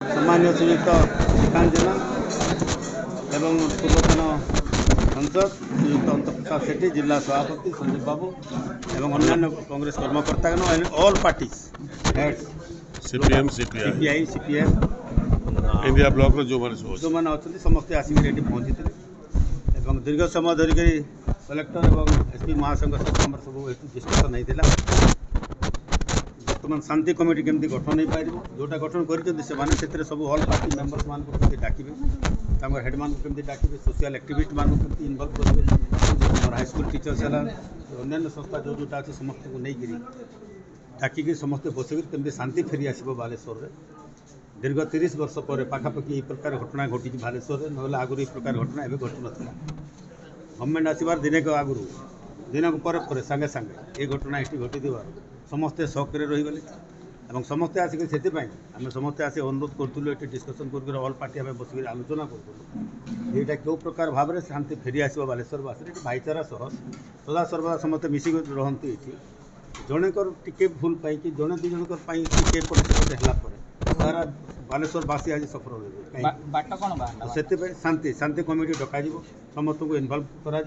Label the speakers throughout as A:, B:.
A: सम्मान्य श्रीयुक्त श्रीकांत जेना एवं पूर्वतन सांसद श्रीयुक्त अंतप्रकाश सेठी जिला सभापति संजीव बाबू एवं अन्य कांग्रेस कर्मकर्तागण and all parties heads
B: CPM CPI
A: CPM
B: India bloc जो
A: मैंने अच्छा समस्ते आसिक ये पहुँची थे दीर्घ समय धरिक कलेक्टर और एसपी महासंघ सहित आम सब डिस्कसन होता बर्तमान शांति कमिटी केमती गठन हो पार जोटा गठन कर सब ऑल पार्टी मेंबर्स मान डाकिबे हेडमान को केमती डाकिबे सोशल एक्टिविस्ट मान को इनवल्व करेंगे हाईस्कूल टीचर्स है अन्य संस्था जो जोटा अच्छे समस्त को लेकर डाकिक समस्ते बसिक केमती शांति फेरी आसो बालेश्वर में दीर्घ 30 वर्ष पर पाखापाखि ये प्रकार घटना घटी बालेश्वर में ना आगुरी प्रकार घटना एवं घटू ना गवर्नमेंट आसबार दिने आगुरी दिन पर सांगे सांगे ये घटना ये घटी समस्ते सक्रे रहीगले और समस्ते आसिक से आम समस्ते आसी अनुरोध करूँ ये डिस्कसन कर ऑल पार्टी आम बस आलोचना करूँ यहाँ क्यों प्रकार भाव में शांति फेरी आसो बालेश्वरवासी भाईचारा सह सदा सर्वदा समस्ते मिसिक रहती ये जनकर टिके भूल पाई जड़े दुई जनकर सारा बालेश्वरवासी आज सफर हो से शांति शांति कमिटी डक समस्त को इनवल्व करा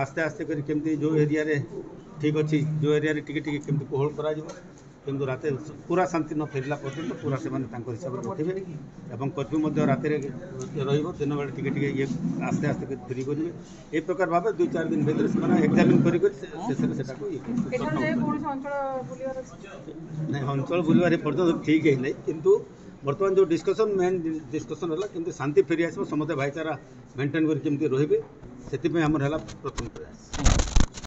A: आस्ते आस्ते करमती जो एरिया रे ठीक अच्छी जो एरिया टिके केमती कोहल करा किंतु रात पूरा शांति न फेरला पर्यटन पूरा से हिसाब से रखे और कर्फ्यू रात दिन बेले टिके ये आस्ते आस्ते फ्री करेंगे ये प्रकार भाव 2-4 दिन भीतर से एग्जामिन कर अंचल बुलवार पर्यटन ठीक है नहीं किंतु बर्तमान जो डिस्कसन मेन डिस्कसन है कि शांति फेरी आस समस्त भाईचारा मेंटेन कर रही से प्रथम प्रयास।